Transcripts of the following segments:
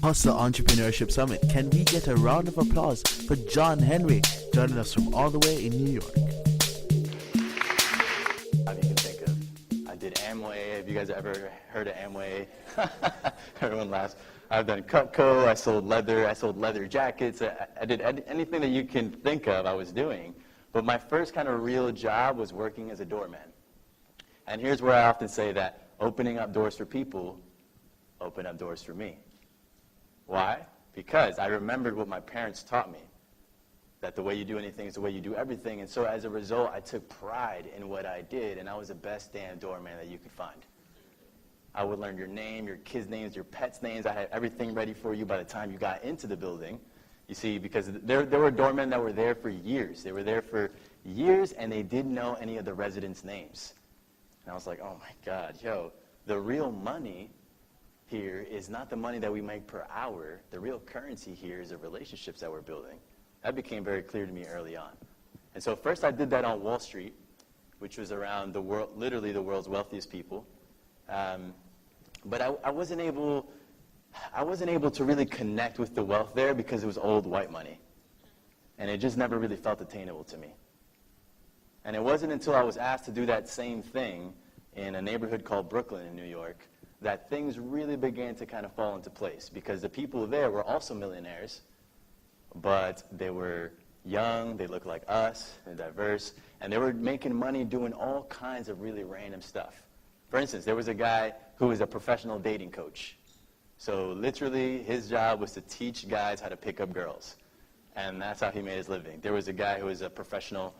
Hustle Entrepreneurship Summit. Can we get a round of applause for John Henry joining us from all the way in New York? You can think of. I did Amway. Have you guys ever heard of Amway? Everyone laughs. I've done Cutco. I sold leather jackets. I did anything that you can think of I was doing. But my first kind of real job was working as a doorman. And here's where I often say that opening up doors for people opened up doors for me. Why? Because I remembered what my parents taught me, that the way you do anything is the way you do everything. And so as a result, I took pride in what I did, and I was the best damn doorman that you could find. I would learn your name, your kids' names, your pets' names. I had everything ready for you by the time you got into the building. You see, because there were doormen that were there for years. They were there for years, and they didn't know any of the residents' names. And I was like, oh, my God, the real money here is not the money that we make per hour. The real currency here is the relationships that we're building. That became very clear to me early on. And so first I did that on Wall Street, which was around the world, literally the world's wealthiest people. But I wasn't able to really connect with the wealth there because it was old white money. And it just never really felt attainable to me. And it wasn't until I was asked to do that same thing in a neighborhood called Brooklyn in New York that things really began to kind of fall into place, because the people there were also millionaires, but they were young, they looked like us, they're diverse, and they were making money doing all kinds of really random stuff. For instance, there was a guy who was a professional dating coach. So literally, his job was to teach guys how to pick up girls, and that's how he made his living. There was a guy who was a professional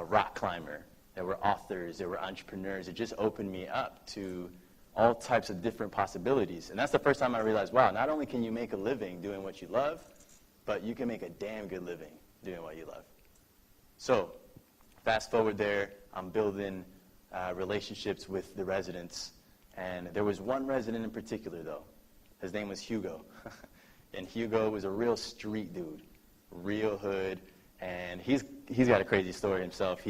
rock climber. There were authors, there were entrepreneurs. It just opened me up to all types of different possibilities. And that's the first time I realized, wow, not only can you make a living doing what you love, but you can make a damn good living doing what you love. So fast forward there, I'm building relationships with the residents. And there was one resident in particular, though. His name was Hugo. And Hugo was a real street dude, real hood. And he's got a crazy story himself.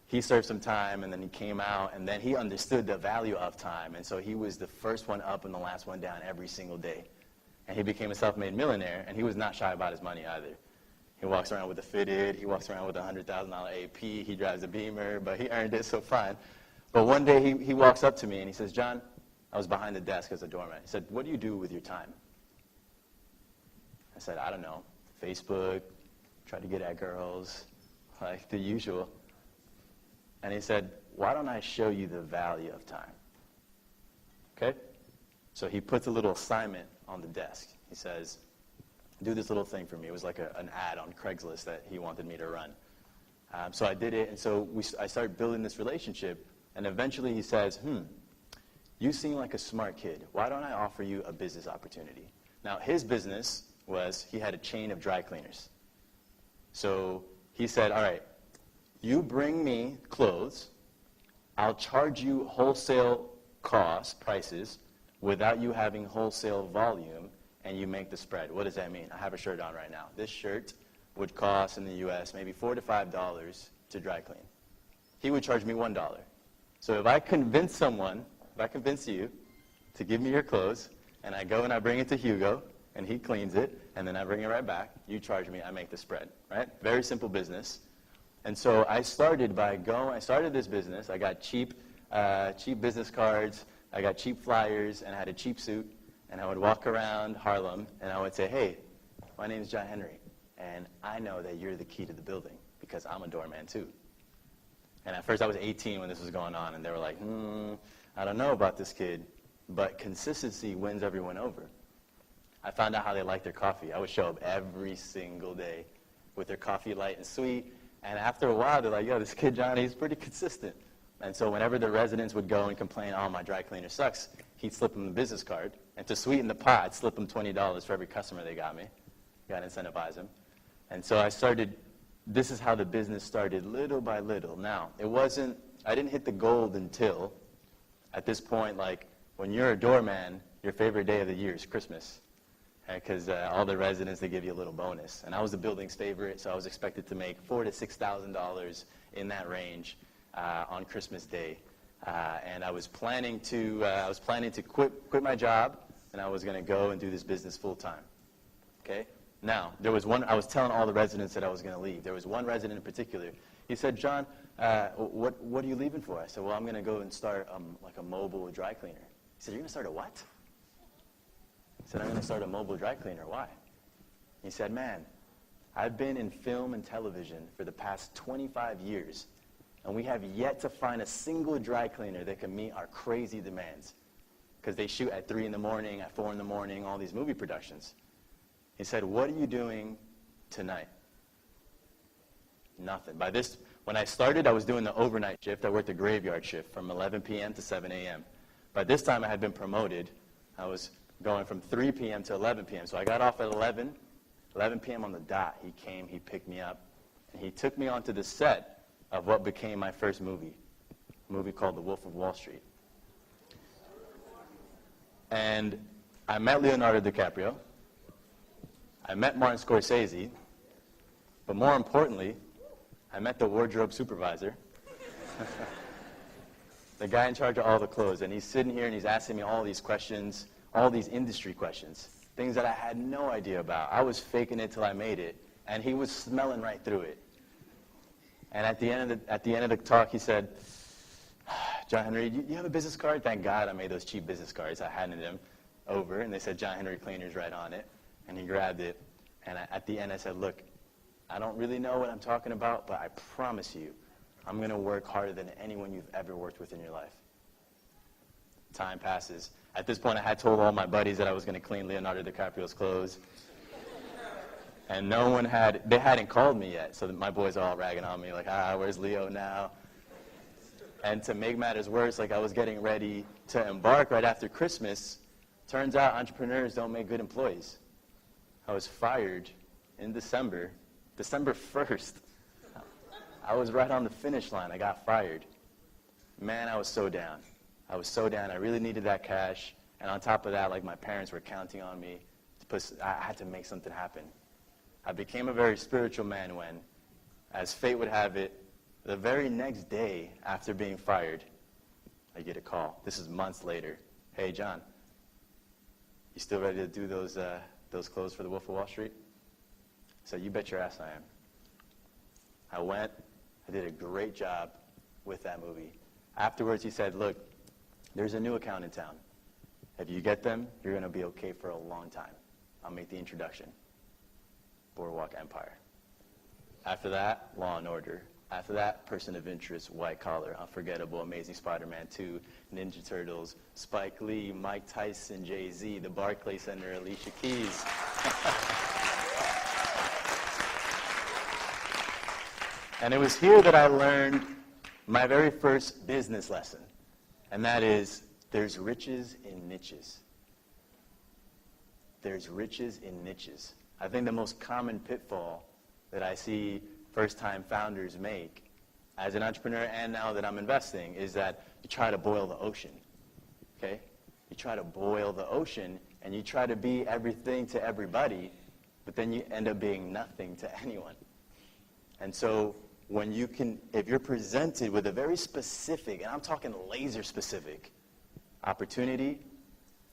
He served some time, and then he came out, and then he understood the value of time. And so he was the first one up and the last one down every single day. And he became a self-made millionaire, and he was not shy about his money either. He walks around with a fitted. He walks around with a $100,000 AP. He drives a Beamer, but he earned it, so fine. But one day he walks up to me, and he says, John, I was behind the desk as a doorman. He said, what do you do with your time? I said, I don't know. Facebook, try to get at girls, like the usual. And he said, why don't I show you the value of time? Okay? So he puts a little assignment on the desk. He says, do this little thing for me. It was like an ad on Craigslist that he wanted me to run. So I did it, and so I started building this relationship. And eventually he says, you seem like a smart kid. Why don't I offer you a business opportunity? Now, his business was he had a chain of dry cleaners. So he said, all right, you bring me clothes, I'll charge you wholesale prices, without you having wholesale volume, and you make the spread. What does that mean? I have a shirt on right now. This shirt would cost in the US maybe $4 to $5 to dry clean. He would charge me $1. So if I convince you to give me your clothes, and I go and I bring it to Hugo, and he cleans it, and then I bring it right back, you charge me, I make the spread, right? Very simple business. And so I started this business. I got cheap business cards. I got cheap flyers, and I had a cheap suit. And I would walk around Harlem, and I would say, hey, my name is John Henry, and I know that you're the key to the building because I'm a doorman too. And at first I was 18 when this was going on, and they were like, I don't know about this kid. But consistency wins everyone over. I found out how they like their coffee. I would show up every single day with their coffee light and sweet. And after a while, they're like, yo, this kid, Johnny, he's pretty consistent. And so whenever the residents would go and complain, oh, my dry cleaner sucks, he'd slip them the business card. And to sweeten the pot, I'd slip them $20 for every customer they got me. Got to incentivize them. And so this is how the business started little by little. Now, I didn't hit the gold until, at this point, like, when you're a doorman, your favorite day of the year is Christmas. Because all the residents, they give you a little bonus. And I was the building's favorite, so I was expected to make $4,000 to $6,000 in that range on Christmas Day. And I was planning to quit my job and I was going to go and do this business full time. Okay? Now, there was one, I was telling all the residents that I was going to leave. There was one resident in particular. He said, John, what are you leaving for? I said, well, I'm going to go and start like a mobile dry cleaner. He said, you're going to start a what? I said, I'm going to start a mobile dry cleaner. Why? He said, man, I've been in film and television for the past 25 years, and we have yet to find a single dry cleaner that can meet our crazy demands, because they shoot at 3 in the morning, at 4 in the morning, all these movie productions. He said, what are you doing tonight? Nothing. By this, when I started, I was doing the overnight shift. I worked the graveyard shift from 11 p.m. to 7 a.m. By this time, I had been promoted. I was going from 3 p.m. to 11 p.m. So I got off at 11 p.m. on the dot. He came, he picked me up, and he took me onto the set of what became my first movie, a movie called The Wolf of Wall Street. And I met Leonardo DiCaprio. I met Martin Scorsese. But more importantly, I met the wardrobe supervisor, the guy in charge of all the clothes. And he's sitting here and he's asking me all these questions, all these industry questions, things that I had no idea about. I was faking it till I made it, and he was smelling right through it. And at the end of the talk, he said, John Henry, do you have a business card? Thank God I made those cheap business cards. I handed them over, and they said John Henry Cleaners right on it. And he grabbed it, and at the end I said, look, I don't really know what I'm talking about, but I promise you, I'm going to work harder than anyone you've ever worked with in your life. Time passes. At this point, I had told all my buddies that I was going to clean Leonardo DiCaprio's clothes. And no one they hadn't called me yet, so my boys are all ragging on me, like, where's Leo now? And to make matters worse, like I was getting ready to embark right after Christmas. Turns out entrepreneurs don't make good employees. I was fired in December 1st. I was right on the finish line. I got fired. Man, I was so down. I was so down. I really needed that cash. And on top of that, like my parents were counting on me. I had to make something happen. I became a very spiritual man when, as fate would have it, the very next day after being fired, I get a call. This is months later. Hey, John, you still ready to do those clothes for the Wolf of Wall Street? I said, you bet your ass I am. I went. I did a great job with that movie. Afterwards, he said, look, there's a new account in town. If you get them, you're going to be okay for a long time. I'll make the introduction. Boardwalk Empire. After that, Law and Order. After that, Person of Interest, White Collar, Unforgettable, Amazing Spider-Man 2, Ninja Turtles, Spike Lee, Mike Tyson, Jay-Z, the Barclays Center, Alicia Keys. And it was here that I learned my very first business lesson, and that is, there's riches in niches. There's riches in niches. I think the most common pitfall that I see first-time founders make as an entrepreneur and now that I'm investing is that you try to boil the ocean, okay? You try to boil the ocean and you try to be everything to everybody, but then you end up being nothing to anyone. And so when if you're presented with a very specific, and I'm talking laser specific, opportunity,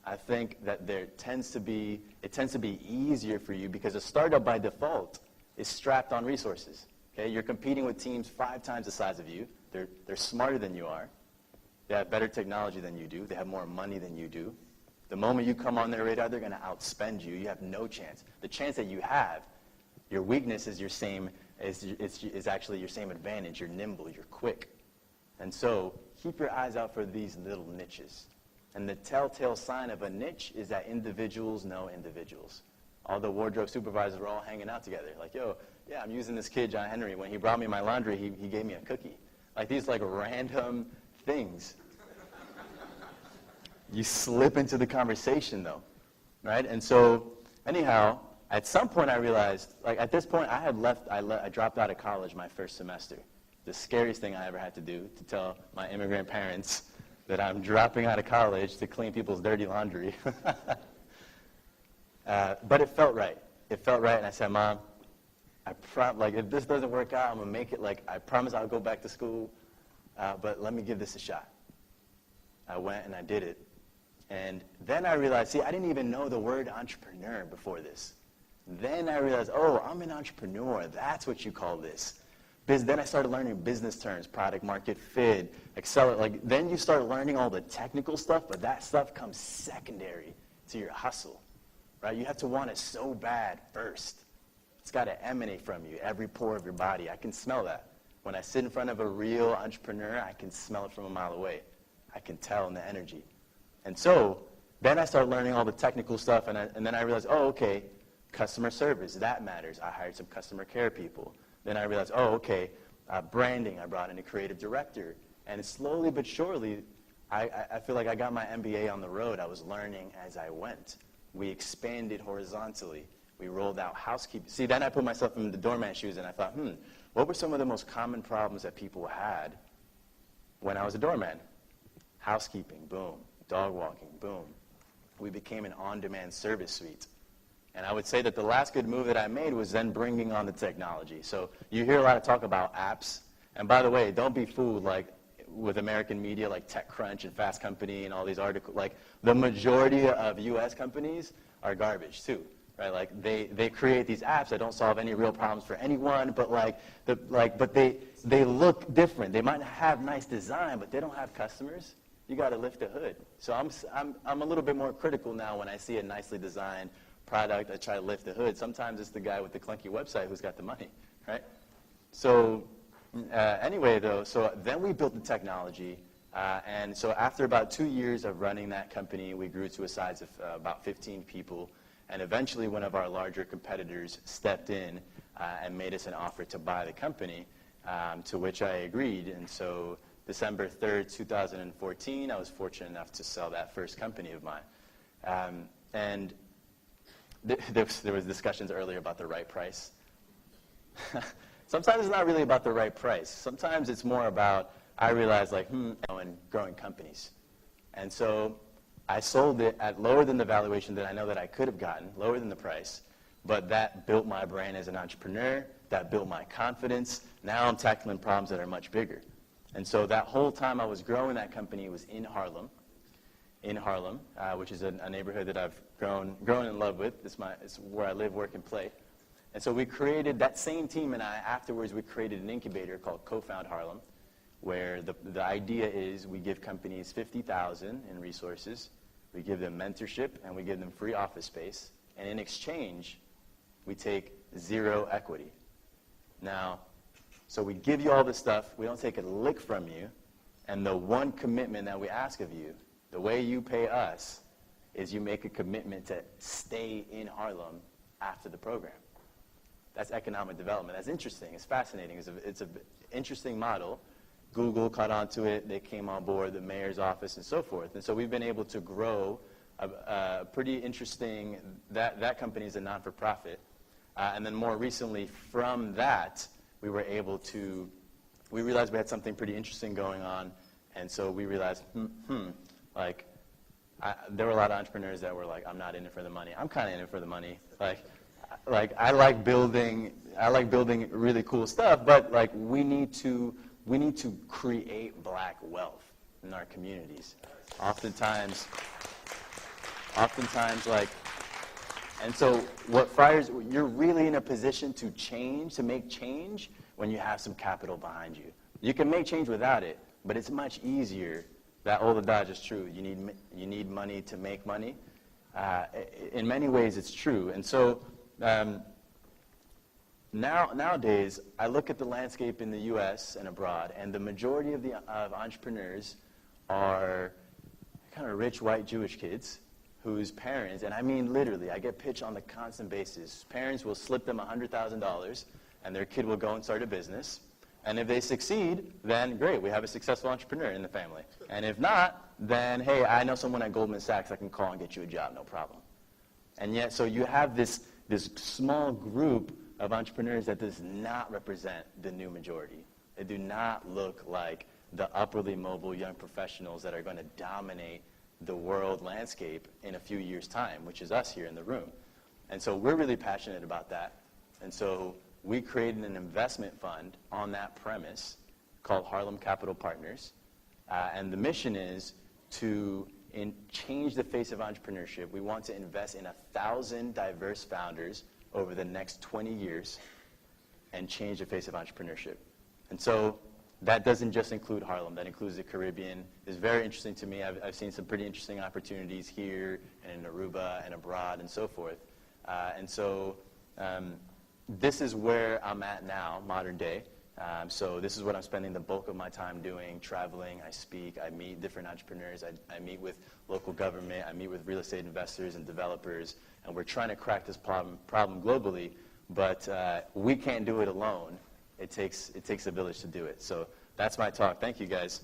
I think that it tends to be easier for you because a startup by default is strapped on resources. Okay, you're competing with teams 5 times the size of you. They're smarter than you are. They have better technology than you do. They have more money than you do. The moment you come on their radar, they're going to outspend you. You have no chance. The chance that you have, your weakness is actually your same advantage. You're nimble. You're quick. And so keep your eyes out for these little niches. And the telltale sign of a niche is that individuals know individuals. All the wardrobe supervisors were all hanging out together. Like, yo, yeah, I'm using this kid, John Henry. When he brought me my laundry, he gave me a cookie. Like these like random things. You slip into the conversation though, right? And so anyhow, at some point I realized, like at this point I dropped out of college my first semester. The scariest thing I ever had to do, to tell my immigrant parents that I'm dropping out of college to clean people's dirty laundry. But it felt right. It felt right, and I said, Mom, if this doesn't work out, I'm going to make it. Like, I promise I'll go back to school, but let me give this a shot. I went and I did it. And then I realized, I didn't even know the word entrepreneur before this. Then I realized, I'm an entrepreneur. That's what you call this. Then I started learning business terms, product market fit, accelerate. Then you start learning all the technical stuff, but that stuff comes secondary to your hustle, right? You have to want it so bad first. It's got to emanate from you, every pore of your body. I can smell that. When I sit in front of a real entrepreneur, I can smell it from a mile away. I can tell in the energy. And so then I started learning all the technical stuff, and then I realized, okay, customer service, that matters. I hired some customer care people. Then I realized, branding, I brought in a creative director. And slowly but surely, I feel like I got my MBA on the road. I was learning as I went. We expanded horizontally. We rolled out housekeeping. See, then I put myself in the doorman shoes, and I thought, what were some of the most common problems that people had when I was a doorman? Housekeeping, boom. Dog walking, boom. We became an on-demand service suite. And I would say that the last good move that I made was then bringing on the technology. So you hear a lot of talk about apps. And by the way, don't be fooled with American media like TechCrunch and Fast Company and all these articles. The majority of U.S. companies are garbage too. Right? They create these apps that don't solve any real problems for anyone, but they look different. They might have nice design, but they don't have customers. You got to lift the hood. So I'm a little bit more critical now when I see a nicely designed product. I try to lift the hood. Sometimes it's the guy with the clunky website who's got the money, right? So anyway, though, so then we built the technology, and so after about 2 years of running that company, we grew to a size of about 15 people. And eventually, one of our larger competitors stepped in and made us an offer to buy the company, to which I agreed. And so December 3rd, 2014, I was fortunate enough to sell that first company of mine. And there was discussions earlier about the right price. Sometimes it's not really about the right price. Sometimes it's more about, I realized, and growing companies. And so I sold it at lower than the valuation that I know that I could have gotten, lower than the price, but that built my brand as an entrepreneur, that built my confidence. Now I'm tackling problems that are much bigger. And so that whole time I was growing that company was in Harlem, which is a neighborhood that I've grown in love with. It's where I live, work, and play. And so we created, that same team and I, afterwards we created an incubator called Cofound Harlem, where the idea is we give companies $50,000 in resources, we give them mentorship, and we give them free office space, and in exchange, we take zero equity. Now, so we give you all this stuff, we don't take a lick from you, and the one commitment that we ask of you, the way you pay us, is you make a commitment to stay in Harlem after the program. That's economic development. That's interesting. It's fascinating. It's an interesting model. Google caught on to it. They came on board, the mayor's office, and so forth. And so we've been able to grow a pretty interesting, that company is a non-for-profit. And then more recently, from that, we realized we had something pretty interesting going on. And so we realized, there were a lot of entrepreneurs that were like, I'm not in it for the money. I'm kind of in it for the money. I like building really cool stuff, but we need to create black wealth in our communities. Oftentimes, and so you're really in a position to make change when you have some capital behind you. You can make change without it, but it's much easier. That old adage is true. You need money to make money. In many ways, it's true. And so nowadays, I look at the landscape in the U.S. and abroad, and the majority of entrepreneurs are kind of rich white Jewish kids whose parents, and I mean literally, I get pitched on a constant basis. Parents will slip them $100,000, and their kid will go and start a business. And if they succeed, then great, we have a successful entrepreneur in the family. And if not, then hey, I know someone at Goldman Sachs I can call and get you a job, no problem. And yet, so you have this small group of entrepreneurs that does not represent the new majority. They do not look like the upwardly mobile young professionals that are going to dominate the world landscape in a few years' time, which is us here in the room. And so we're really passionate about that. And so we created an investment fund on that premise called Harlem Capital Partners. And the mission is to change the face of entrepreneurship. We want to invest in 1,000 diverse founders over the next 20 years and change the face of entrepreneurship. And so that doesn't just include Harlem, that includes the Caribbean. It's very interesting to me. I've seen some pretty interesting opportunities here and in Aruba and abroad and so forth. This is where I'm at now, modern day. So this is what I'm spending the bulk of my time doing, traveling, I speak, I meet different entrepreneurs, I meet with local government, I meet with real estate investors and developers, and we're trying to crack this problem globally, but we can't do it alone. It takes a village to do it. So that's my talk. Thank you, guys.